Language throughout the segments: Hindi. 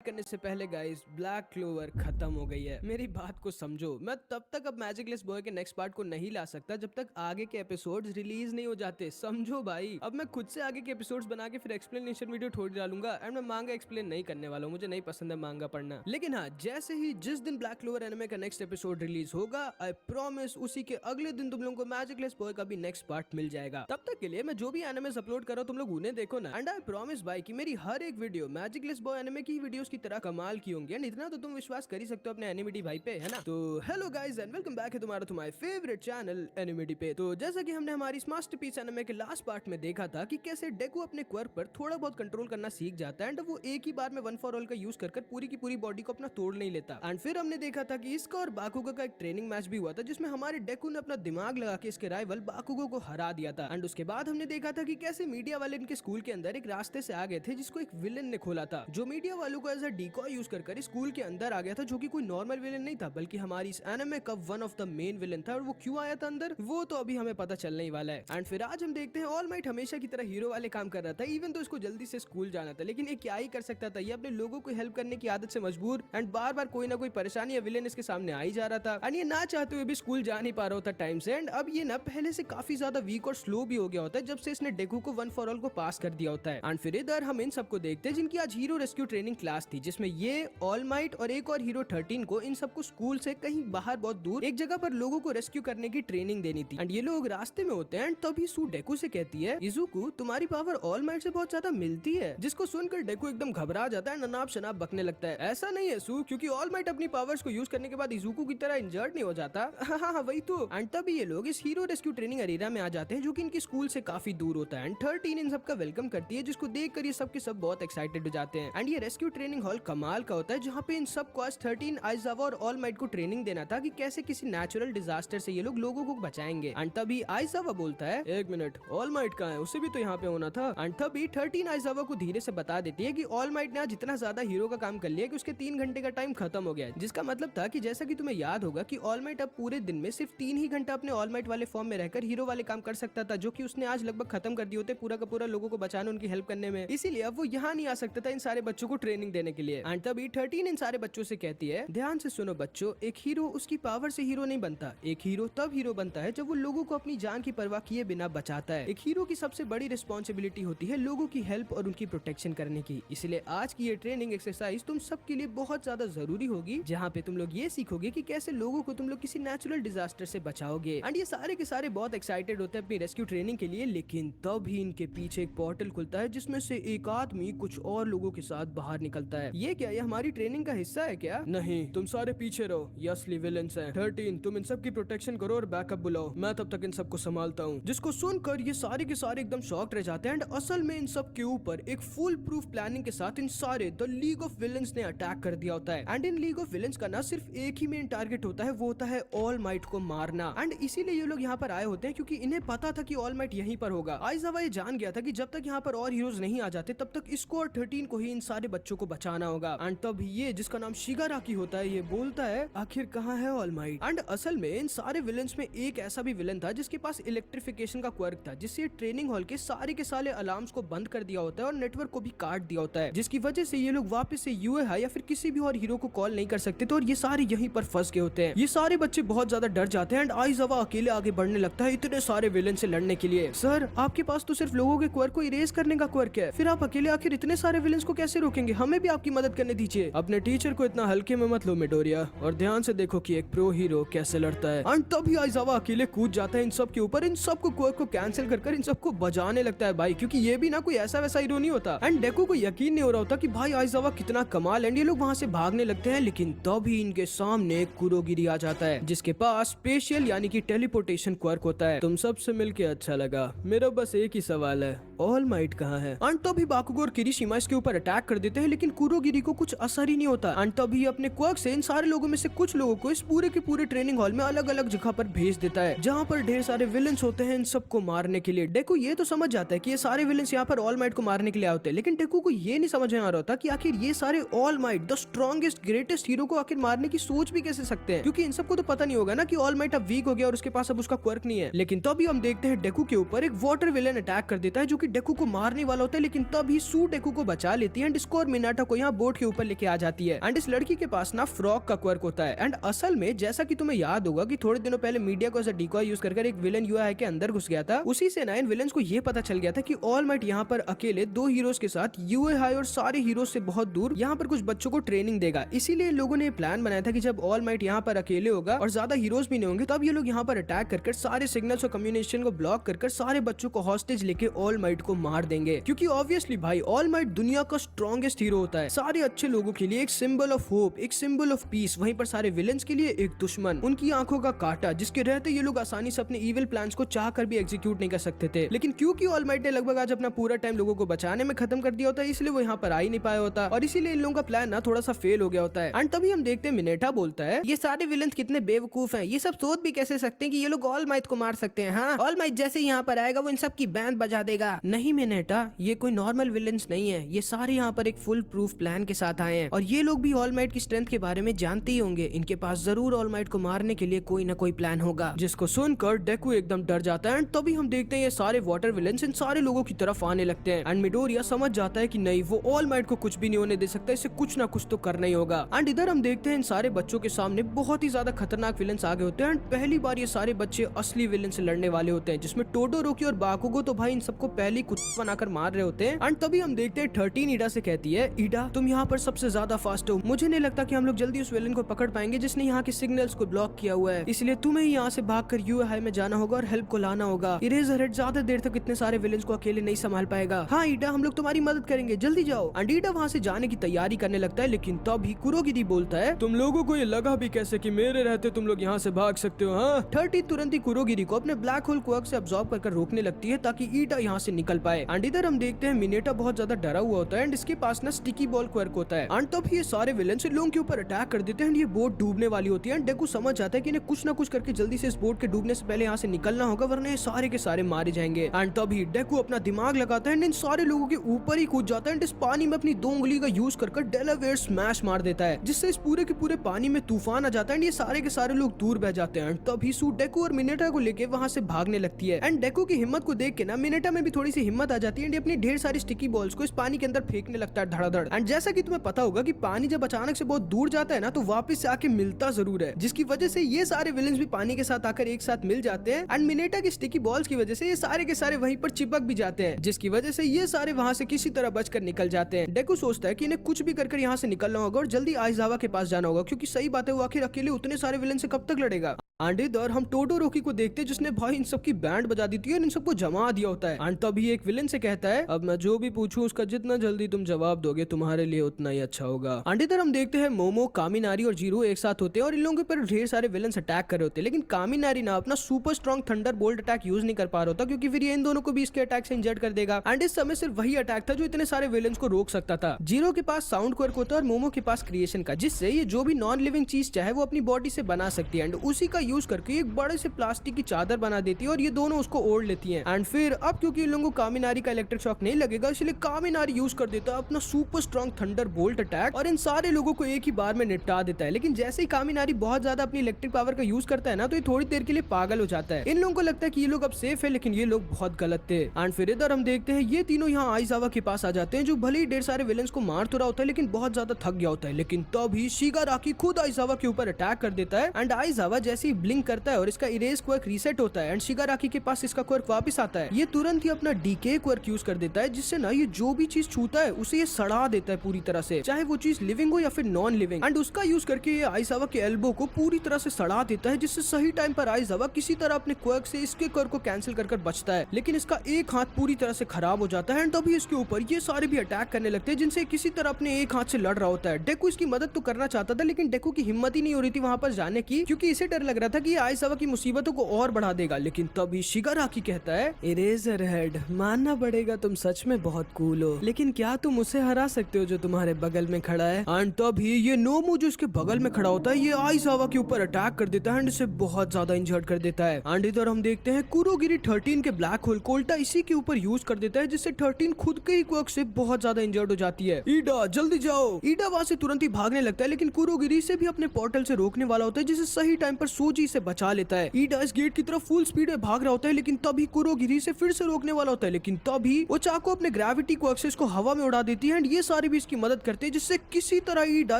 करने से पहले गाइस ब्लैक क्लोवर खत्म हो गई है। मेरी बात को समझो। मैं तब तक अब मैजिकलेस बॉय के नेक्स्ट पार्ट को नहीं ला सकता जब तक आगे के एपिसोड्स रिलीज नहीं हो जाते, समझो भाई। अब मैं खुद से आगे के एपिसोड्स बना के फिर एक्सप्लेनेशन वीडियो थोड़ी डालूंगा। एंड मैं मांगा एक्सप्लेन नहीं करने वाला हूँ, मुझे नहीं पसंद है मांगा पढ़ना। लेकिन हाँ, जैसे ही जिस दिन ब्लैक क्लोवर एनिमे का नेक्स्ट एपिसोड रिलीज होगा, आई प्रॉमिस उसी के अगले दिन तुम लोगों को मैजिकलेस बॉय का भी नेक्स्ट पार्ट मिल जाएगा। तब तक के लिए मैं जो भी एनिमेस अपलोड कर रहा हूँ तुम लोग उन्हें देखो ना। एंड आई प्रॉमिस भाई कि मेरी हर एक वीडियो मैजिकलेस बॉय एनिमे की वीडियोस की तरह कमाल की होंगे। एंड इतना तो तुम विश्वास कर ही सकते हो अपने एनिमिटी भाई पे, है ना। तो hello guys and welcome back है तुम्हारा फेवरेट चैनल एनिमिटी पे। तो जैसा कि हमने हमारी मास्टरपीस एनिमे के लास्ट पार्ट में देखा था कि कैसे डेकू अपने क्वर्क पर थोड़ा बहुत कंट्रोल करना सीख जाता है एंड वो एक ही बार में वन फॉर ऑल का यूज कर पूरी की पूरी बॉडी को अपना तोड़ नहीं लेता। एंड फिर हमने देखा था कि इसका और बाकुगो का एक ट्रेनिंग मैच भी हुआ था जिसमें हमारे डेकू ने अपना दिमाग लगा के इसके राइवल बाकुगो को हरा दिया था। एंड उसके बाद हमने देखा था कि कैसे मीडिया वाले इनके स्कूल के अंदर एक रास्ते से आ गए थे जिसको एक विलेन ने खोला था, जो मीडिया वालों को एज अ डिकॉय यूज कर स्कूल के अंदर आ गया था, जो कि कोई नॉर्मल विलेन नहीं था बल्कि हमारी इस एनिमे का one of the main villain था। और वो क्यों आया था अंदर वो तो अभी हमें पता चलने ही वाला है। एंड फिर आज हम देखते हैं ऑल माइट हमेशा की तरह हीरो वाले काम कर रहा था, इवन तो इसको जल्दी से स्कूल जाना था, लेकिन ये क्या ही कर सकता था। ये अपने लोगों को हेल्प करने की आदत से मजबूर एंड बार बार कोई ना कोई परेशानी या विलेन इसके सामने आ ही जा रहा था। एंड ये ना चाहते हुए भी स्कूल जा नहीं पा रहा होता टाइम से। एंड अब ये ना पहले से काफी ज्यादा वीक और स्लो भी हो गया होता है जब से इसने डेकू को वन फॉर ऑल को पास कर दिया होता है। एंड फिर इधर हम इन सबको देखते हैं जिनकी आज हीरो रेस्क्यू ट्रेनिंग क्लास थी, जिसमें ये ऑल माइट और एक और हीरो 13 को इन सबको स्कूल से कहीं बाहर बहुत दूर एक जगह पर लोगों को रेस्क्यू करने की ट्रेनिंग देनी थी। एंड ये लोग रास्ते में होते हैं एंड तभी सू डेकू से कहती है, इजुकू तुम्हारी पावर ऑल माइट से बहुत ज्यादा मिलती है, जिसको सुनकर डेकू एकदम घबरा जाता है, अनाप शनाप बकने लगता है। ऐसा नहीं है सू, क्योंकि ऑल माइट अपनी पावर्स को यूज करने के बाद इजुकू की तरह इंजर्ड नहीं हो जाता। हाँ वही तो। एंड तभी ये लोग इस हीरो रेस्क्यू ट्रेनिंग अरीना में आ जाते हैं जो कि इनकी स्कूल से काफी दूर होता है। एंड 13 इन सबका वेलकम करती है, जिसको देखकर ये सब के सब बहुत एक्साइटेड हो जाते हैं। एंड ये रेस्क्यू ट्रेनिंग हॉल कमाल का होता है जहाँ पे इन सब को आज 13 आइजावा और ऑल माइट को ट्रेनिंग देना था कि कैसे किसी नेचुरल डिजास्टर से ये लोग लोगों को बचाएंगे। एंड तभी आइजावा बोलता है, एक मिनट ऑल माइट कहाँ है, उसे भी तो यहाँ पे होना था। एंड तभी 13 आइजावा को धीरे से बता देती है कि ऑल माइट ने आज इतना ज्यादा हीरो का काम कर लिया कि उसके 3 घंटे का टाइम खत्म हो गया है। जिसका मतलब था कि जैसा कि तुम्हें याद होगा कि ऑल माइट अब पूरे दिन में सिर्फ 3 ही घंटा अपने ऑल माइट वाले फॉर्म में रहकर हीरो वाले काम कर सकता था, जो कि उसने आज लगभग खत्म कर दिए होते पूरा का पूरा लोगों को बचाने उनकी हेल्प करने में। इसीलिए अब वो यहाँ नहीं आ सकता था इन सारे बच्चों को ट्रेनिंग देने के लिए। एंड तभी 13 इन सारे बच्चों से कहती है, ध्यान से सुनो बच्चों, एक हीरो उसकी पावर से हीरो नहीं बनता। एक हीरो तब हीरो बनता है जब वो लोगों को अपनी जान की परवाह किए बिना बचाता है। एक हीरो की सबसे बड़ी रिस्पॉन्सिबिलिटी होती है लोगों की हेल्प और उनकी प्रोटेक्शन करने की। इसलिए आज की ये ट्रेनिंग एक्सरसाइज तुम सबके लिए बहुत ज्यादा जरूरी होगी, जहाँ पे तुम लोग ये सीखोगे कि कैसे लोगों को तुम लोग किसी नेचुरल डिजास्टर से बचाओगे। एंड ये सारे के सारे बहुत एक्साइटेड होते हैं अपनी रेस्क्यू ट्रेनिंग के लिए, लेकिन तब ही इनके पीछे एक पोर्टल खुलता है जिसमें से एक आदमी कुछ और लोगों के साथ बाहर निकलता है। ये क्या, ये हमारी ट्रेनिंग का हिस्सा है क्या? नहीं, तुम सारे पीछे रहो, ये असली विलेंस हैं। 13 तुम इन सब की प्रोटेक्शन करो और बैकअप बुलाओ, मैं तब तक इन सबको संभालता हूँ। जिसको सुनकर ये सारे के सारे एकदम शॉक्ड रह जाते हैं। एंड असल में इन सब के ऊपर एक फुल प्रूफ प्लानिंग के साथ इन सारे द लीग ऑफ विलेंस ने अटैक कर दिया होता है। एंड इन लीग ऑफ विलेंस का ना सिर्फ एक ही मेन टारगेट होता है, वो होता है ऑल माइट को मारना। एंड इसीलिए ये लोग यहाँ पर आए होते हैं क्योंकि इन्हें पता था कि ऑल माइट यहीं पर होगा। आइजावा ये जान गया था कि जब तक यहाँ पर और हीरोज नहीं आ जाते तब तक इसको और 13 को ही इन सारे बच्चों को बचाना होगा। एंड तब ये जिसका नाम शिगाराकी होता है ये बोलता है, आखिर कहाँ है ऑल माइट? एंड असल में इन सारे विलेंस में एक ऐसा भी विलन था जिसके पास इलेक्ट्रिफिकेशन का क्वर्क था, जिससे ट्रेनिंग हॉल के सारे अलार्म्स को बंद कर दिया होता है और नेटवर्क को भी काट दिया होता है, जिसकी वजह से ये लोग वापस से यूए या फिर किसी भी और हीरो को कॉल नहीं कर सकते थे और ये सारे यहीं पर फंस गए होते हैं। ये सारे बच्चे बहुत ज्यादा डर जाते हैं एंड आइजावा अकेले आगे बढ़ने लगता है इतने सारे विलेन से लड़ने के लिए। सर आपके पास तो सिर्फ लोगों के क्वर्क को इरेज करने का क्वर्क है, फिर आप अकेले आखिर इतने सारे विलेंस को कैसे रोकेंगे? हमें भी आपकी मदद करने दीजिए। अपने टीचर को इतना हल्के में मत लो मिडोरिया, और ध्यान से देखो कि एक प्रो हीरो कैसे लड़ता है। एंड तभी आइजावा अकेले कूद जाता है इन सब के ऊपर, इन सबको क्वर्क को कैंसिल कर इन सबको बजाने लगता है भाई, क्योंकि ये भी ना कोई ऐसा वैसा हीरो नहीं होता। एंड डेकू को यकीन नहीं हो रहा होता कि भाई आइजावा कितना कमाल है। ये लोग वहाँ से भागने लगते हैं, लेकिन तभी इनके सामने कुरोगिरी आ जाता है जिसके पास स्पेशल यानी कि टेलीपोर्टेशन क्वर्क होता है। तुम सबसे मिलके अच्छा लगा, मेरा बस एक ही सवाल है, ऑल माइट कहाँ है? एंड तभी बाकुगो और किरीशिमा इसके ऊपर अटैक कर देते हैं, लेकिन कुरोगिरी को कुछ असर ही नहीं होता। एंड तभी अपने क्वर्क से इन सारे लोगों में से कुछ लोगों को इस पूरे के पूरे ट्रेनिंग हॉल में अलग अलग जगह पर भेज देता है, जहाँ पर ढेर सारे विलेंस होते हैं इन सबको मारने के लिए। डेकू ये तो समझ जाता है कि ये सारे विलेंस यहाँ पर ऑल माइट को मारने के लिए आते हैं, लेकिन डेकू को ये नहीं समझ में आ रहा होता कि आखिर ये सारे all might the strongest greatest hero को आखिर मारने की सोच भी कैसे सकते हैं, क्योंकि इन सबको तो पता नहीं होगा ना कि ऑल माइट अब वीक हो गया और उसके पास अब उसका क्वर्क नहीं है। लेकिन तभी हम देखते हैं डेकू के ऊपर एक वाटर विलेन अटैक कर देता है जो कि डेकू को मारने वाला होता है, लेकिन तभी सू डेकू को बचा लेती है एंड इसको और मिनाटा को यहाँ बोट के ऊपर लेके आ जाती है। एंड इस लड़की के पास ना फ्रॉग का क्वर्क होता है। एंड असल में जैसा कि तुम्हें याद होगा कि थोड़े दिनों पहले मीडिया को एज अ डिकॉय यूज कर एक विलन यूआई के अंदर घुस गया था, उसी से ना इन विलन्स को ये पता चल गया था कि ऑल माइट यहाँ पर अकेले 2 हीरोज के साथ यूआई और सारे हीरोज से बहुत दूर यहाँ पर कुछ बच्चों को ट्रेनिंग देगा। इसीलिए इन लोगों ने प्लान बनाया था कि जब ऑल माइट यहाँ पर अकेले होगा और ज्यादा हीरोज भी नहीं होंगे, तब ये लोग यहाँ पर अटैक कर सारे सिग्नल्स और कम्युनिकेशन को ब्लॉक कर सारे बच्चों को हॉस्टेज लेके ऑल माइट को मार देंगे। क्योंकि ऑब्वियसली भाई ऑल माइट दुनिया का स्ट्रॉन्गेस्ट हीरो होता है, सारे अच्छे लोगों के लिए एक सिंबल ऑफ होप, एक सिंबल ऑफ पीस, वहीं पर सारे विलन्स के लिए एक दुश्मन, उनकी आंखों का कांटा, जिसके रहते ये लोग आसानी से अपने इविल प्लान्स को चाह कर भी एग्जीक्यूट नहीं कर सकते थे। लेकिन क्योंकि ऑल माइट ने लगभग आज अपना पूरा टाइम लोगों को बचाने में खत्म कर दिया होता है, इसलिए वो यहाँ पर आ ही नहीं पाया होता और इसीलिए इन लोगों का प्लान ना थोड़ा सा फेल हो गया होता है। एंड तभी हम देखते हैं मिनेटा बोलता है, ये सारे विलन्स कितने बेवकूफ हैं, ये सब सोच भी कैसे सकते हैं कि ये लोग ऑल माइट को मार सकते हैं। हाँ, ऑल माइट जैसे यहाँ पर आएगा वो इन सब की बैंड बजा देगा। नहीं मिनेटा, ये कोई नॉर्मल विलन्स नहीं है, ये सारे यहाँ पर एक फुल प्रूफ प्लान के साथ आए हैं और ये लोग भी ऑल माइट की स्ट्रेंथ के बारे में जानते ही होंगे। इनके पास जरूर ऑल माइट को मारने के लिए कोई ना कोई प्लान होगा। जिसको सुनकर डेकू एकदम डर जाता है। एंड तभी हम देखते हैं ये सारे वाटर विलन्स इन सारे लोगों की तरफ आने लगते हैं। एंड मिडोरिया समझ जाता है कि नहीं, वो ऑल माइट को कुछ भी नहीं होने दे सकता, इसे कुछ ना कुछ तो करना ही होगा। एंड इधर हम देखते हैं इन सारे बच्चों के सामने बहुत ही ज्यादा खतरनाक विलन्स आगे होते हैं। एंड पहली बार ये सारे बच्चे असली विलन से लड़ने वाले होते हैं, जिसमें टोडोरोकी और बाकुगो तो भाई इन सबको पहले ही कुत्ता बनाकर मार रहे होते हैं। एंड तभी हम देखते हैं 13 ईडा से कहती है, ईडा तुम यहाँ पर सबसे ज्यादा फास्ट हो, मुझे नहीं लगता कि हम लोग जल्दी उस विलन को पकड़ पाएंगे जिसने यहाँ के सिग्नल्स को ब्लॉक किया हुआ है, इसलिए तुम्हें यहाँ से भागकर यूआई में जाना होगा और हेल्प को लाना होगा। इरेजरहेड ज्यादा देर तक इतने सारे विलन्स को अकेले नहीं संभाल पाएगा। हाँ ईडा, हम लोग तुम्हारी मदद करेंगे, जल्दी जाओ। एंड ईडा वहाँ से जाने की तैयारी करने लगता है, लेकिन तभी कुरोगिरी बोलता है, तुम लोगों को ये लगा भी कैसे कि मेरे रहते तुम लोग यहाँ से भाग सकते हो? हाँ, 30 तुरंत ही कुरोगिरी को अपने ब्लैक होल क्वर्क से अब्सॉर्ब कर रोकने लगती है ताकि ईडा यहाँ से निकल पाए। एंड इधर हम देखते हैं मिनेटा बहुत ज्यादा डरा हुआ होता है एंड इसके पास ना स्टिकी बॉल क्वर्क होता है। एंड तब ये सारे विलन्स लोगों के ऊपर अटैक कर देते हैं। ये बोट डूबने वाली होती है एंड डेकू समझ जाता है कि इन्हें कुछ ना कुछ करके जल्दी से इस बोट के डूबने से पहले यहाँ से निकलना होगा, वरना ये सारे के सारे मारे जाएंगे। एंड तभी डेकू अपना दिमाग लगाता है एंड इन सारे लोगों के ऊपर ही कूद जाता है एंड इस पानी में अपनी 2 उंगली का यूज कर डेलावेयर स्मैश मार देता है, जिससे इस पूरे के पूरे पानी में तूफान आ जाता है एंड ये सारे के सारे लोग दूर बह जाते हैं। तभी सू डेकू और मिनेटा को लेके वहाँ से भागने लगती है। एंड डेकू की हिम्मत को देख के ना मिनेटा में भी थोड़ी सी हिम्मत आ जाती है एंड अपनी ढेर सारी स्टिकी बॉल्स को इस पानी के अंदर फेंकने लगता है धड़ाधड़। एंड जैसा कि तुम्हें पता होगा कि पानी जब अचानक से बहुत दूर जाता है ना, तो वापस से आके मिलता जरूर है, जिसकी वजह से ये सारे विलन्स भी पानी के साथ आकर एक साथ मिल जाते हैं। एंड मिनेटा की स्टिकी बॉल्स की वजह से ये सारे के सारे वहीं पर चिपक भी जाते हैं, जिसकी वजह से ये सारे वहाँ से किसी तरह बचकर निकल जाते हैं। डेकू सोचता है कि इन्हें कुछ भी कर यहाँ से निकलना होगा और जल्दी आइजावा के पास जाना होगा, क्योंकि सही बात है वो आखिर अकेले उतने सारे विलन से कब तक लड़ेगा। एंड और हम टोडोरोकी को देखते हैं जिसने भाई इन सब की बैंड बजा दी थी और इन सबको जमा दिया होता है। एंड तभी एक विलन से कहता है, अब मैं जो भी पूछूं उसका जितना जल्दी तुम जवाब दोगे तुम्हारे लिए उतना ही अच्छा होगा। एंड इधर हम देखते हैं मोमो, कामिनारी और जीरो एक साथ होते हैं और इन लोगों पर ढेर सारे विलन्स अटैक कर रहे होते हैं, लेकिन कामिनारी ना अपना super strong thunder bolt attack use नहीं कर पा रहा होता, क्योंकि फिर ये इन दोनों को भी इसके अटैक से इंजर्ड कर देगा। एंड इस समय सिर्फ वही अटैक था जो इतने सारे विलन्स को रोक सकता था। जीरो के पास साउंड क्वर्क होता है और मोमो के पास क्रिएशन का, जिससे ये जो भी नॉन लिविंग चीज चाहे वो अपनी बॉडी से बना सकती है। एंड उसी का यूज करके एक बड़े से प्लास्टिक की चादर बना देती है और ये दोनों उसको ओढ़ लेती हैं। एंड फिर अब क्योंकि इन लोगों को कामिनारी का इलेक्ट्रिक शॉक नहीं लगेगा, इसलिए कामिनारी यूज कर देता है अपना super strong thunder bolt attack और इन सारे लोगों को एक ही बार में निपटा देता है। लेकिन जैसे ही कामिनारी बहुत ज्यादा अपनी इलेक्ट्रिक पावर का यूज करता है ना, तो ये थोड़ी देर के लिए पागल हो जाता है। इन लोगों को लगता है कि ये लोग अब सेफ है, लेकिन ये लोग बहुत गलत थे। एंड फिर इधर हम देखते हैं ये तीनों यहाँ आइजावा के पास आ जाते हैं, जो भले ही ढेर सारे विलन्स को मार तो रहा होता है, लेकिन बहुत ज्यादा थक गया होता है। लेकिन तभी शिगाराकी खुद आइजावा के ऊपर अटैक कर देता है एंड आइजावा जैसे ही ब्लिंक करता है और इसका इरेज क्वर्क रीसेट होता है एंड शिगाराकी के पास इसका क्वर्क वापस आता है। ये तुरंत ही अपना डीके क्वर्क यूज कर देता है, जिससे ना ये जो भी चीज छूता है उसे ये सड़ा देता है पूरी तरह से, चाहे वो चीज लिविंग हो या फिर नॉन लिविंग। एंड उसका यूज करके ये आइजावा के एल्बो को पूरी तरह से सड़ा देता है, जिससे सही टाइम पर आइजावा किसी तरह अपने क्वर्क से इसके क्वर्क को कैंसिल कर बचता है। लेकिन इसका एक हाथ पूरी तरह से खराब हो जाता है एंड तभी इसके ऊपर ये सारे भी अटैक करने लगते हैं, जिनसे किसी तरह अपने एक हाथ से लड़ रहा होता है। डेकू इसकी मदद तो करना चाहता था, लेकिन डेकू की हिम्मत ही नहीं हो रही थी वहां पर जाने की, क्योंकि इसे डर लग रहा था कि ये आइजावा की मुसीबतों को और बढ़ा देगा। लेकिन तभी शिगाराकी कहता है, इरेजरहेड मानना पड़ेगा तुम सच में बहुत कूल हो, लेकिन क्या तुम उसे हरा सकते हो जो तुम्हारे बगल में खड़ा है? एंड तभी ये नोमू जो इसके बगल में खड़ा होता है, ये आइजावा के ऊपर अटैक कर देता है एंड इसे बहुत ज्यादा इंजर्ड कर देता है। एंड इधर हम देखते हैं कुरोगिरी 13 के ब्लैक होल को उल्टा इसी के ऊपर यूज कर देता है, जिससे 13 खुद के ही क्वर्क से बहुत ज्यादा इंजर्ड हो जाती है। ईडा जल्दी जाओ। ईडा वहां से तुरंत ही भागने लगता है, लेकिन कुरोगिरी से भी अपने पोर्टल से रोकने वाला होता है, जिसे सही टाइम पर सू सोची इसे बचा लेता है। ईडा इस गेट की तरफ फुल स्पीड में भाग रहा होता है, लेकिन तभी कुरोगिरी से फिर से रोकने वाला होता है, लेकिन तभी वो चाको अपने ग्रेविटी को एक्सेस को हवा में उड़ा देती है एंड ये सारे भी इसकी मदद करते हैं, जिससे किसी तरह ईडा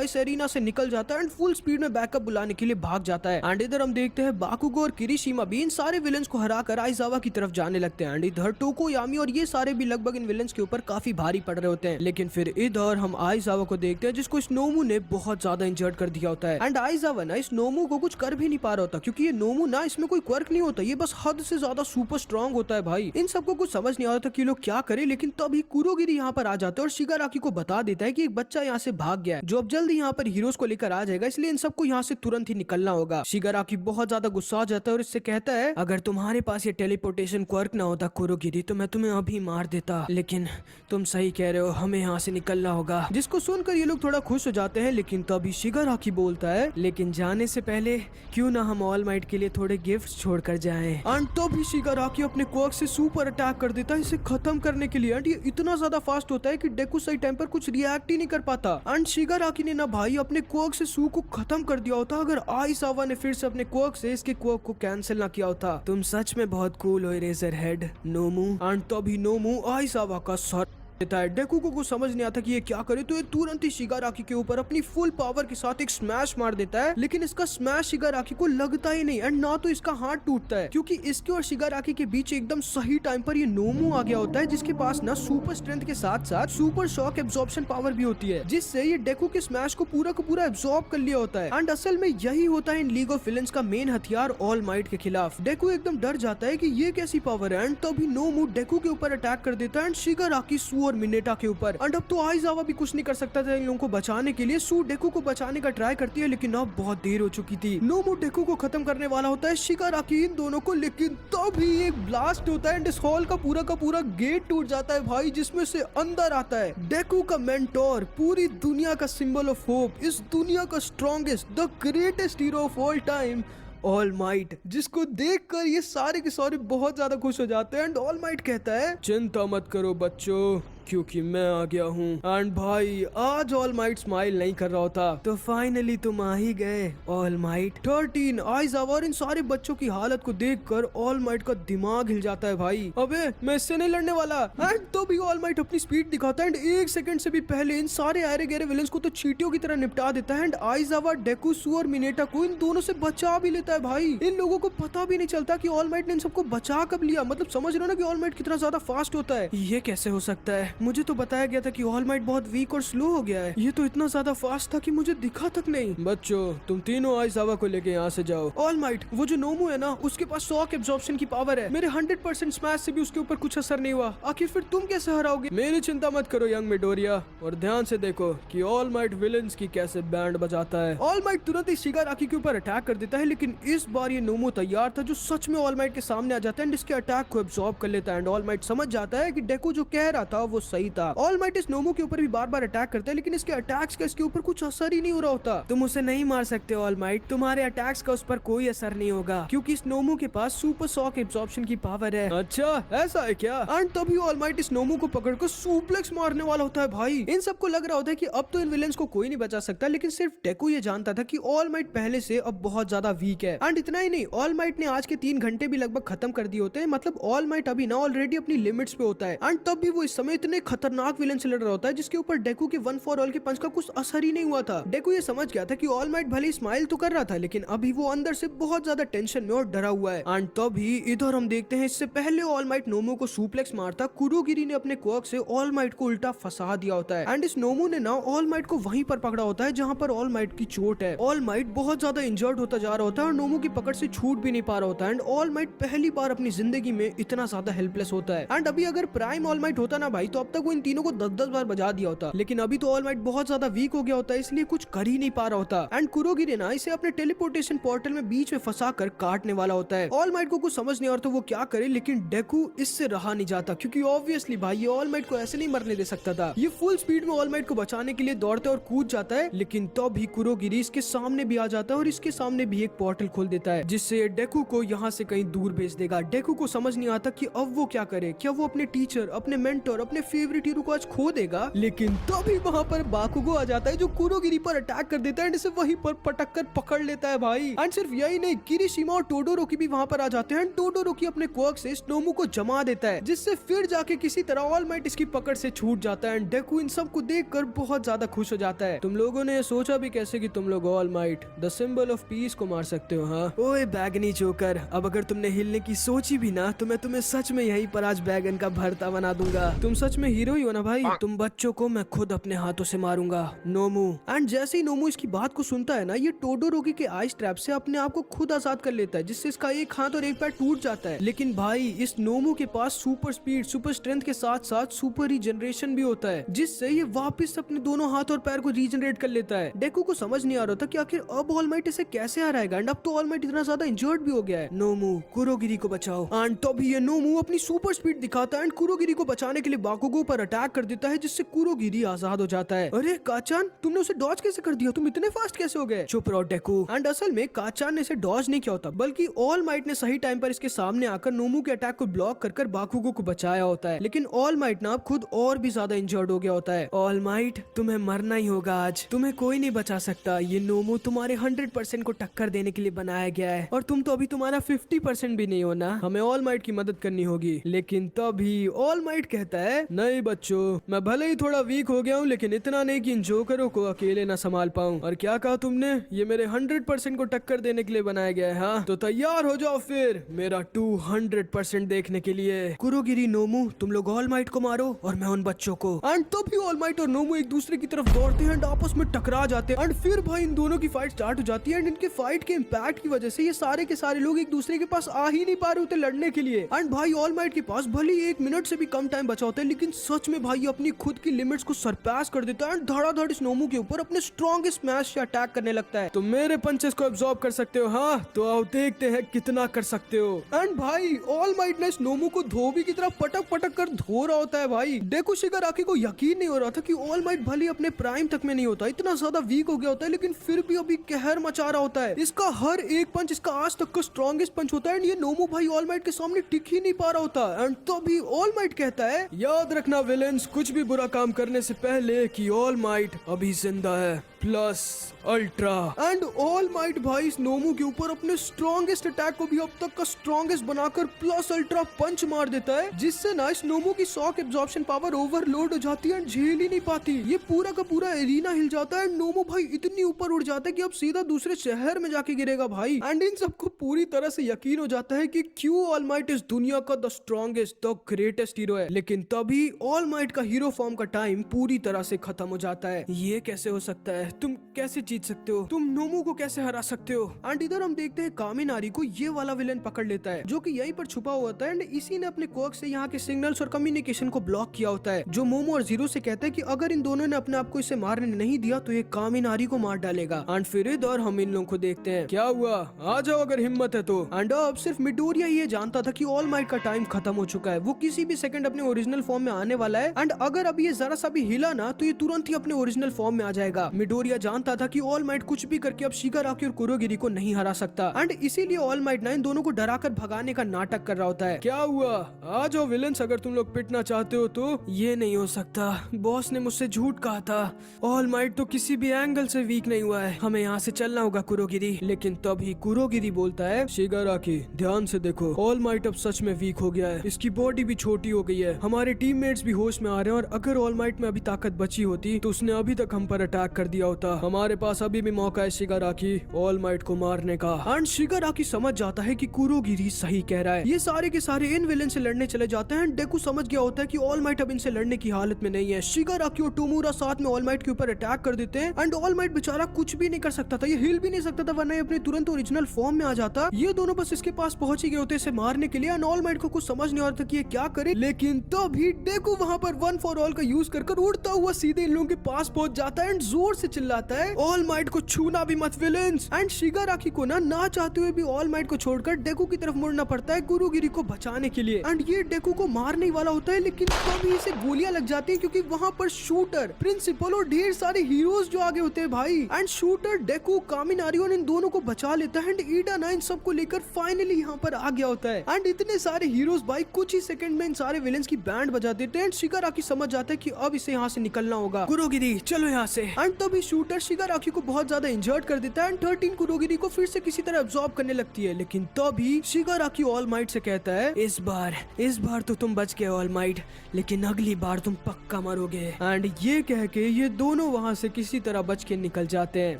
इस एरिना से निकल जाता है एंड फुल स्पीड में बैकअप बुलाने के लिए भाग जाता है। एंड इधर हम देखते हैं बाकुगो और किरीशिमा भी इन सारे विलेंस को हराकर आइजावा की तरफ जाने लगते हैं एंड इधर टोकोयामी और ये सारे भी लगभग इन विलेंस के ऊपर काफी भारी पड़ रहे होते हैं। लेकिन फिर इधर हम आइजावा को देखते हैं जिसको इस नोमू ने बहुत ज्यादा इंजर्ड कर दिया होता है एंड आइजावा ना इस नोमू को कुछ कर भी नहीं पा रहा होता, क्योंकि ये नोमू ना इसमें कोई क्वर्क नहीं होता, ये बस हद से ज्यादा सुपर स्ट्रॉन्ग होता है भाई। इन सबको कुछ समझ नहीं आ रहा था कि लोग क्या करे, लेकिन तभी कुरोगिरी यहाँ पर आ जाता है और शिगाराकी को बता देता है कि एक बच्चा यहाँ से भाग गया है जो अब जल्दी यहाँ पर हीरोज को लेकर आ जाएगा, इसलिए इन सबको यहाँ से तुरंत ही निकलना होगा। शिगाराकी बहुत ज्यादा गुस्सा आ जाता है और इससे कहता है अगर तुम्हारे पास ये टेलीपोर्टेशन क्वर्क ना होता कुरोगिरी तो मैं तुम्हें अभी मार देता, लेकिन तुम सही कह रहे हो, हमें यहाँ से निकलना होगा। जिसको सुनकर ये लोग थोड़ा खुश हो जाते हैं, लेकिन तभी शिगाराकी बोलता है लेकिन जाने से पहले क्यों ना हम ऑल माइट के लिए थोड़े गिफ्ट्स छोड़कर जाएं। एंड तभी शिगाराकी अपने क्वर्क से सुपर अटैक कर देता है इसे खत्म करने के लिए एंड ये इतना ज्यादा फास्ट होता है कि डेकू सही टाइम पर कुछ रिएक्ट ही नहीं कर पाता। एंड शिगाराकी ने ना भाई अपने क्वर्क से सू को खत्म कर दिया होता अगर आइसावा ने फिर से अपने क्वर्क से इसके क्वर्क को कैंसिल ना किया होता। तुम सच में बहुत कूल हो इरेजर हेड नोमू। एंड तभी नोमू आइसावा का सर देता है। डेकू को कुछ समझ नहीं आता कि ये क्या करे, तो ये तुरंत ही शिगाराकी के ऊपर अपनी फुल पावर के साथ एक स्मैश मार देता है, लेकिन इसका स्मैश शिगाराकी को लगता ही नहीं एंड ना तो इसका हाथ टूटता है, क्योंकि इसके और शिगाराकी के बीच एकदम सही टाइम पर ये नोमू आ गया होता है जिसके पास ना सुपर स्ट्रेंथ के साथ साथ सुपर शॉक एब्जॉर्प्शन पावर भी होती है, जिससे ये डेकू के स्मैश को पूरा का पूरा एब्जॉर्ब कर लिया होता है। एंड असल में यही होता है इन लीग ऑफ विलेंस का मेन हथियार ऑल माइट के खिलाफ। डेकू एकदम डर जाता है कि ये कैसी पावर है एंड तभी नोमू डेकू के ऊपर अटैक कर देता है एंड शिगाराकी सू और मिनेटा के ऊपर। एंड अब तो आइजावा भी कुछ नहीं कर सकता था इन लोगों को बचाने के लिए। सू डेकू को बचाने का ट्राई करती है, लेकिन अब बहुत देर हो चुकी थी। नोमू डेकू को खत्म करने वाला होता है, शिगाराकी इन दोनों को, लेकिन तभी एक ब्लास्ट होता है एंड इस हॉल का पूरा गेट टूट जाता है भाई, जिसमें से अंदर आता है डेकू का मेंटोर, पूरी दुनिया का सिंबल ऑफ होप, इस दुनिया का strongest, the greatest hero of all time, all might, जिसको देखकर ये सारे के सारे बहुत ज्यादा खुश हो जाते हैं। एंड ऑल माइट कहता है चिंता मत करो बच्चों, क्योंकि मैं आ गया हूँ। एंड भाई आज ऑल माइट स्माइल नहीं कर रहा होता, तो फाइनली तुम आ ही गए ऑल माइट। 13 आइजावा और इन सारे बच्चों की हालत को देखकर ऑल माइट का दिमाग हिल जाता है भाई, अबे मैं इससे नहीं लड़ने वाला। एंड तो भी ऑल माइट अपनी स्पीड दिखाता है एंड एक सेकंड से भी पहले इन सारे आरे गहरे विलेंस को तो चींटियों की तरह निपटा देता है। एंड आइजावा डेकू सू और मिनेटा को इन दोनों से बचा भी लेता है भाई। इन लोगों को पता भी नहीं चलता कि ऑल माइट ने इन सबको बचा कब लिया, मतलब समझ रहे हो ना कि ऑल माइट कितना ज्यादा फास्ट होता है। ये कैसे हो सकता है, मुझे तो बताया गया था कि ऑल माइट बहुत वीक और स्लो हो गया है, ये तो इतना ज्यादा फास्ट था कि मुझे दिखा तक नहीं। बच्चों तुम तीनों आइजावा को लेके यहाँ से जाओ। ऑल माइट वो जो नोमू है ना उसके पास शॉक एब्जॉर्प्शन की पावर है, मेरे 100% स्मैश से भी उसके ऊपर कुछ असर नहीं हुआ, आखिर फिर तुम कैसे हराओगे। मेरी चिंता मत करो यंग मिडोरिया, और ध्यान से देखो कि ऑल माइट विलेंस की कैसे बैंड बजाता है। ऑल माइट तुरंत ही शिगाराकी के ऊपर अटैक कर देता है, लेकिन इस बार ये नोमू तैयार था जो सच में ऑल माइट के सामने आ जाता है एंड इसके अटैक को एब्जॉर्ब कर लेता है। एंड ऑल माइट समझ जाता है कि डेकू जो कह रहा था वो सही था। ऑल माइट इस नोमू के ऊपर भी बार बार अटैक करता है, लेकिन इसके अटैक्स का इसके ऊपर कुछ असर ही नहीं हो रहा होता। तुम उसे नहीं मार सकते ऑल माइट, तुम्हारे अटैक्स का उस पर कोई असर नहीं होगा, क्योंकि इस नोमू के पास सुपर शॉक एब्जॉर्प्शन की पावर है। अच्छा ऐसा है क्या। एंड तभी ऑल माइट इस नोमू को पकड़कर सुप्लेक्स मारने वाला होता है भाई। इन सबको लग रहा होता है कि अब तो इन विलेंस को कोई नहीं बचा सकता, लेकिन सिर्फ डेकू ये जानता था कि ऑल माइट पहले से अब बहुत ज्यादा वीक है। एंड इतना ही नहीं, ऑल माइट ने आज के 3 घंटे भी लगभग खत्म कर दिए होते हैं, मतलब ऑल माइट अभी ना ऑलरेडी अपनी लिमिट्स पे होता है। एंड तब भी वो इस समय इतने खतरनाक विलेन से लड़ रहा होता है जिसके ऊपर डेकू के वन फॉर ऑल के पंच का कुछ असर ही नहीं हुआ था। डेकू ये समझ गया था कि ऑल माइट भले स्माइल तो कर रहा था, लेकिन अभी वो अंदर से बहुत ज्यादा टेंशन में और डरा हुआ है। एंड तभी इधर हम देखते हैं इससे पहले ऑल माइट नोमू को सुप्लेक्स मारता, कुरोगिरी ने अपने क्वर्क से ऑल माइट को उल्टा फंसा दिया होता है। एंड इस नोमू ने ना ऑल माइट को वहीं पर पकड़ा होता है जहां पर ऑल माइट की चोट है। ऑल माइट बहुत ज्यादा इंजर्ड होता जा रहा होता है और नोमू की पकड़ से छूट भी नहीं पा रहा होता है। एंड ऑल माइट पहली बार अपनी जिंदगी में इतना ज्यादा हेल्पलेस होता है। एंड अभी अगर प्राइम ऑल माइट होता ना भाई, तो अब तक वो इन तीनों को 10-10 बार बजा दिया होता, लेकिन अभी तो ऑल माइट बहुत ज्यादा वीक हो गया होता है, इसलिए कुछ कर ही नहीं पा रहा होता। एंड कुरोगिरी ना इसे अपने टेलीपोर्टेशन पोर्टल में बीच में फंसा कर काटने वाला होता है। ऑल माइट को कुछ समझ नहीं आ रहा तो वो क्या करे, लेकिन डेकू इससे रहा नहीं जाता, क्योंकि ऑब्वियसली भाई ये ऑल माइट को ऐसे नहीं मरने दे सकता था। ये फुल स्पीड में ऑल माइट को बचाने के लिए दौड़ता है और कूद जाता है, लेकिन तब भी कुरोगिरी इसके सामने भी आ जाता है और इसके सामने भी एक पोर्टल खोल देता है, जिससे डेकू को यहाँ से कहीं दूर भेज देगा। डेकू को समझ नहीं आता कि अब वो क्या करे, क्या वो अपने टीचर, अपने मेंटर, अपने फेवरेट हीरो को आज खो देगा। लेकिन तभी वहाँ पर बाकुगो आ जाता है जो कुरोगिरी पर अटैक कर देता है एंड इसे वहीं पर पटक कर पकड़ लेता है भाई। एंड सिर्फ यही नहीं, किरीशिमा और टोडोरोकी भी वहाँ पर आ जाते हैं। टोडोरोकी अपने क्वर्क से स्नोमू को जमा देता है जिससे फिर जाके किसी तरह ऑल माइट इसकी पकड़ से छूट जाता है। एंड डेकू इन सब को देखकर बहुत ज्यादा खुश हो जाता है। तुम लोगों ने सोचा भी कैसे कि तुम लोग all might the symbol of peace को मार सकते हो? हाँ ओए बैगनी जोकर, अब अगर तुमने हिलने की सोची भी ना तो मैं तुम्हें सच में यहीं पर आज बैगन का भरता बना दूंगा। तुम सच में हीरो ही हो ना भाई, तुम बच्चों को मैं खुद अपने हाथों से मारूंगा नोमू। एंड जैसे ही नोमू इसकी बात को सुनता है ना, ये टोडोरोकी के आइस ट्रैप से अपने आप को खुद आजाद कर लेता है जिससे इसका एक हाथ और एक पैर टूट जाता है। लेकिन भाई इस नोमू के पास सुपर स्पीड, सुपर स्ट्रेंथ के साथ साथ सुपर रीजनरेशन भी होता है जिससे ये वापस अपने दोनों हाथ और पैर को रीजनरेट कर लेता है। डेकू को समझ नहीं आ रहा था कि आखिर अब ऑल माइट इसे कैसे हराएगा। एंड अब तो ऑल माइट इतना ज्यादा इंजर्ड भी हो गया है। नोमू कुरोगिरी को बचाओ। एंड तभी ये नोमू अपनी सुपर स्पीड दिखाता है एंड कुरोगिरी को बचाने के लिए बाकुगो पर अटैक कर देता है जिससे कुरोगिरी आजाद हो जाता है। अरे काचान, तुमने उसे डॉज कैसे कर दिया? तुम इतने फास्ट कैसे हो गए? चुप रहो डेकू। एंड असल में काचान ने इसे डॉज नहीं किया होता, बल्कि ऑल माइट ने सही टाइम पर इसके सामने आकर नोमू के अटैक को ब्लॉक कर बाकुगो को बचाया होता है। लेकिन ऑल माइट ना खुद और भी ज्यादा इंजर्ड हो गया होता है। ऑल माइट तुम्हें मरना ही होगा आज, तुम्हें कोई नहीं बचा सकता। ये नोमू तुम्हारे 100% को टक्कर देने के लिए बनाया गया है और तुम तो अभी तुम्हारा 50% भी नहीं हो ना। हमें ऑल माइट की मदद करनी होगी। लेकिन तभी ऑल माइट कहता है, नहीं बच्चों, मैं भले ही थोड़ा वीक हो गया हूँ लेकिन इतना नहीं कि इन जोकरों को अकेले ना संभाल पाऊँ। और क्या कहा तुमने? ये मेरे 100% को टक्कर देने के लिए बनाया गया है? हाँ तो तैयार हो जाओ फिर मेरा 200% देखने के लिए। कुरोगिरी, नोमू, तुम लोग ऑल माइट को मारो और मैं उन बच्चों को। एंड तभी ऑल माइट और नोमू एक दूसरे की तरफ दौड़ते हैं एंड आपस में टकरा जाते हैं। एंड फिर भाई इन दोनों की फाइट स्टार्ट हो जाती है। एंड इनके फाइट के इम्पैक्ट की वजह से ये सारे के सारे लोग एक दूसरे के पास आ ही नहीं पा रहे होते लड़ने के लिए। एंड भाई ऑल माइट के पास भले 1 मिनट से भी कम टाइम बचा होता है लेकिन सच में भाई अपनी खुद की लिमिट्स को सरपास कर देता है एंड धड़ाधड़ इस नोमू के ऊपर अपने स्ट्रॉन्गेस्ट स्मैश से अटैक करने लगता है। तो मेरे पंचेस को एब्जॉर्ब कर सकते हो? हाँ तो आओ देखते हैं कितना कर सकते हो। एंड भाई ऑल माइट ने इस नोमू को धोबी की तरह पटक पटक कर धो रहा होता है। भाई डेकू शिगाराकी को यकीन नहीं हो रहा था कि ऑल माइट भले अपने प्राइम तक में नहीं होता, इतना ज्यादा वीक हो गया होता है, लेकिन फिर भी अभी कहर मचा रहा होता है। इसका हर एक पंच इसका आज तक का स्ट्रॉन्गेस्ट पंच होता है एंड ये नोमू भाई ऑल माइट के सामने टिक ही नहीं पा रहा होता। एंड तभी ऑल माइट कहता है, याद रखना विलेंस, कुछ भी बुरा काम करने से पहले कि ऑल माइट अभी जिंदा है plus ultra. And all might भाई इस नोमू के ऊपर अपने स्ट्रॉन्गेस्ट अटैक को भी अब तक का स्ट्रॉन्गेस्ट बनाकर प्लस अल्ट्रा पंच मार देता है जिससे ना इस नोमू की शॉक एब्जॉर्प्शन पावर ओवरलोड हो जाती है एंड झेल ही नहीं पाती। ये पूरा का पूरा एरिना हिल जाता है। नोमू भाई इतनी ऊपर उड़ जाता है कि अब सीधा दूसरे शहर में जाके गिरेगा भाई। एंड इन सबको पूरी तरह से यकीन हो जाता है कि क्यों ऑल माइट इस दुनिया का the strongest, the greatest hero है। लेकिन तभी ऑल माइट का हीरो फॉर्म का टाइम पूरी तरह से खत्म हो जाता है। ये कैसे हो सकता है? तुम कैसे जीत सकते हो? तुम नोमू को कैसे हरा सकते हो? एंड इधर हम देखते हैं कामिनारी को ये वाला विलेन पकड़ लेता है जो कि यहीं पर छुपा हुआ होता है एंड इसी ने अपने क्वर्क से यहाँ के सिग्नल्स और कम्युनिकेशन को ब्लॉक किया होता है जो मोमो और जीरो से कहता है कि अगर इन दोनों ने अपने आप को इसे मारने नहीं दिया तो ये कामिनारी को मार डालेगा। एंड फिर इधर हम इन लोगों को देखते हैं, क्या हुआ, आ जाओ अगर हिम्मत है तो। एंड अब सिर्फ मिडोरिया ये जानता था कि ऑल माइट का टाइम खत्म हो चुका है, वो किसी भी सेकंड अपने ओरिजिनल फॉर्म में आने वाला है एंड अगर अभी ये जरा सा भी हिला ना तो ये तुरंत ही अपने ओरिजिनल फॉर्म में आ जाएगा। मिडोरिया जानता था कि ऑल माइट कुछ भी करके अब शिगाराकी और कुरोगिरी को नहीं हरा सकता एंड इसीलिए ऑल माइट ना इन दोनों को डराकर भगाने का नाटक कर रहा होता है। क्या हुआ, आ जाओ विलेंस, अगर तुम लोग पिटना चाहते हो तो। ये नहीं हो सकता, बॉस ने मुझसे झूठ कहा था, ऑल माइट तो किसी भी एंगल से वीक नहीं हुआ है, हमें यहाँ से चलना होगा कुरोगिरी। लेकिन तभी कुरोगिरी बोलता है, शिगाराकी ध्यान से देखो, ऑल माइट अब सच में वीक हो गया है, इसकी बॉडी भी छोटी हो गई है, हमारे टीममेट्स भी होश में आ रहे हैं और अगर ऑल माइट में अभी ताकत बची होती तो उसने अभी तक हम पर अटैक कर दिया होता। हमारे पास अभी भी मौका है शिगाराकी ऑल माइट को मारने का। एंड शिगाराकी समझ जाता है कि कुरोगिरी सही कह रहा है। ये सारे के सारे इन विलेन से लड़ने चले जाते हैं। डेकू समझ गया होता है कि ऑल माइट अब इनसे लड़ने की हालत में नहीं है। शिगाराकी और टोमूरा साथ में ऑल माइट के ऊपर अटैक कर देते हैं एंड ऑल माइट बेचारा कुछ भी नहीं कर सकता था, ये हिल भी नहीं सकता था, वरना अपने तुरंत ओरिजिनल फॉर्म में आ जाता। ये दोनों बस इसके पास पहुंच ही गए होते इसे मारने के लिए एंड ऑल माइट को कुछ समझ नहीं आ रहा था कि ये क्या करे। लेकिन तभी डेकू वहां पर वन फॉर ऑल का यूज कर उड़ता हुआ सीधे इन लोगों के पास पहुंच जाता है एंड जोर से चिल्लाता है, ऑल माइट को छूना भी मत विलेंस। एंड शिगाराकी को ना चाहते हुए भी ऑल माइट को छोड़कर डेकू की तरफ मुड़ना पड़ता है कुरोगिरी को बचाने के लिए। एंड ये डेकू को मारने वाला होता है लेकिन तभी इसे गोलियां लग जाती हैं क्योंकि वहां पर शूटर, प्रिंसिपल और ढेर सारे हीरोज जो आगे होते हैं भाई। एंड शूटर डेकू, कामिनारी और इन दोनों को बचा लेता है एंड ईडा ना इन सबको लेकर फाइनली यहाँ पर आ गया होता है। एंड इतने सारे हीरोज भाई कुछ ही सेकंड में इन सारे विलेंस की बैंड बजा देते हैं। शिगाराकी समझ जाता है कि अब इसे यहाँ से निकलना होगा। कुरोगिरी चलो यहाँ से। एंड तभी शूटर शिगाराकी को बहुत ज्यादा इंजर्ड कर देता है एंड 13 कुरोगिरी को फिर से किसी तरह अब्सॉर्ब करने लगती है। लेकिन तभी शिगाराकी ऑल माइट से कहता है इस बार तो तुम बच गए ऑल माइट, लेकिन अगली बार तुम पक्का मरोगे। एंड ये कह के ये दोनों वहाँ से किसी तरह बच के निकल जाते हैं।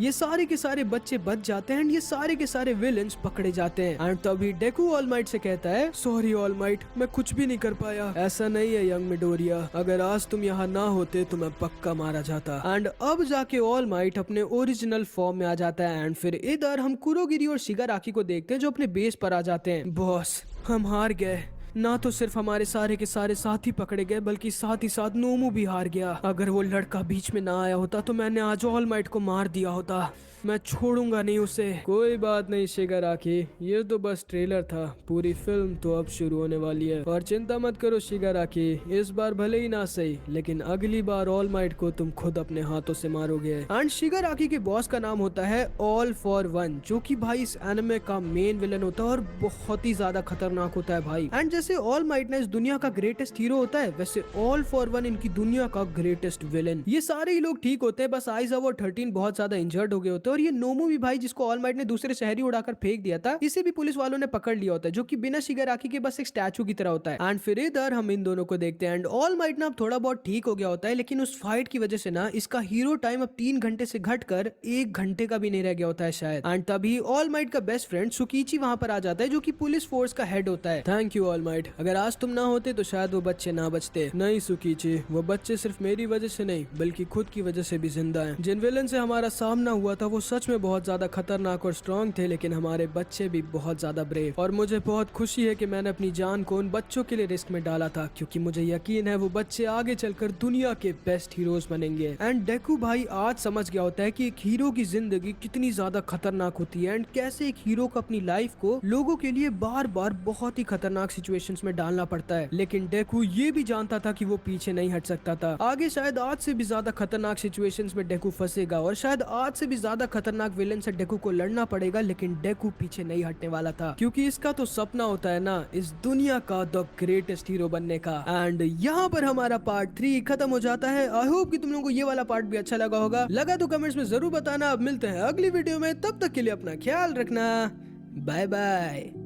ये सारे के सारे बच्चे बच जाते हैं एंड ये सारे के सारे विलेंस पकड़े जाते हैं। एंड तभी डेकू ऑल माइट से कहता है सॉरी ऑल माइट, मैं कुछ भी नहीं कर पाया। ऐसा नहीं है यंग मिडोरिया, अगर आज तुम यहाँ ना होते तो मैं पक्का मारा जाता। एंड अब जाके ऑल माइट अपने ओरिजिनल फॉर्म में आ जाता है। एंड फिर इधर हम कुरोगिरी और शिगाराकी को देखते हैं जो अपने बेस पर आ जाते हैं। बॉस हम हार गए, ना तो सिर्फ हमारे सारे के सारे साथी पकड़े गए बल्कि साथ ही साथ नोमू भी हार गया। अगर वो लड़का बीच में ना आया होता तो मैंने आज ऑल माइट को मार दिया होता। मैं छोड़ूंगा नहीं उसे। कोई बात नहीं शिगाराकी, ये तो बस ट्रेलर था, पूरी फिल्म तो अब शुरू होने वाली है। और चिंता मत करो शिगाराकी, इस बार भले ही ना सही लेकिन अगली बार ऑल माइट को तुम खुद अपने हाथों से मारोगे। एंड शिगाराकी के बॉस का नाम होता है ऑल फॉर वन, जो कि भाई इस एनिमे का मेन विलन होता है और बहुत ही ज्यादा खतरनाक होता है भाई। एंड जैसे ऑल माइट ना इस दुनिया का ग्रेटेस्ट हीरो होता है, वैसे ऑल फॉर वन इनकी दुनिया का ग्रेटेस्ट विलन। ये सारे ही लोग ठीक होते हैं, बस आइज़ा और 13 बहुत ज्यादा इंजर्ड हो गए होते हैं। और ये नोमो भी भाई, जिसको ऑल माइट ने दूसरे शहरी उड़ाकर फेंक दिया था, इसे भी पुलिस वालों ने पकड़ लिया होता है, जो कि बिना शिगाराकी के बस एक स्टैचू की तरह होता है। एंड फिर इधर हम इन दोनों को देखते हैं। एंड ऑल माइट ना अब थोड़ा बहुत ठीक हो गया होता है, लेकिन उस फाइट की वजह से ना इसका हीरो टाइम अब 3 घंटे से घटकर 1 घंटे का भी नहीं रह गया होता है शायद। एंड तभी ऑल माइट का बेस्ट फ्रेंड सुकीची वहां पर आ जाता है, जो कि पुलिस फोर्स का हेड होता है। थैंक यू ऑल माइट, अगर आज तुम ना होते तो शायद वो बच्चे ना बचते। नहीं सुकीची, वो बच्चे सिर्फ मेरी वजह से नहीं बल्कि खुद की वजह से भी जिंदा हैं। जिन विलन से हमारा सामना हुआ था वो सच में बहुत ज्यादा खतरनाक और स्ट्रॉन्ग थे, लेकिन हमारे बच्चे भी बहुत ज्यादा ब्रेव। और मुझे बहुत खुशी है कि मैंने अपनी जान को उन बच्चों के लिए रिस्क में डाला था, क्योंकि मुझे यकीन है वो बच्चे आगे चलकर दुनिया के बेस्ट हीरोज बनेंगे। एंड डेकू भाई आज समझ गया होता है कि एक हीरो की जिंदगी कितनी ज्यादा खतरनाक होती है एंड कैसे एक हीरो को अपनी लाइफ को लोगों के लिए बार बार बहुत ही खतरनाक सिचुएशंस में डालना पड़ता है। लेकिन डेकू ये भी जानता था कि वो पीछे नहीं हट सकता था। आगे शायद आज से भी ज्यादा खतरनाक सिचुएशंस में डेकू फंसेगा और शायद आज से भी ज्यादा खतरनाक विलन से डेकू को लड़ना पड़ेगा, लेकिन डेकू पीछे नहीं हटने वाला था, क्योंकि इसका तो सपना होता है ना इस दुनिया का द ग्रेटेस्ट हीरो बनने का। एंड यहाँ पर हमारा पार्ट 3 खत्म हो जाता है। आई होप कि तुम लोगों को ये वाला पार्ट भी अच्छा लगा होगा। लगा तो कमेंट्स में जरूर बताना। अब मिलते हैं अगली वीडियो में, तब तक के लिए अपना ख्याल रखना। Bye bye.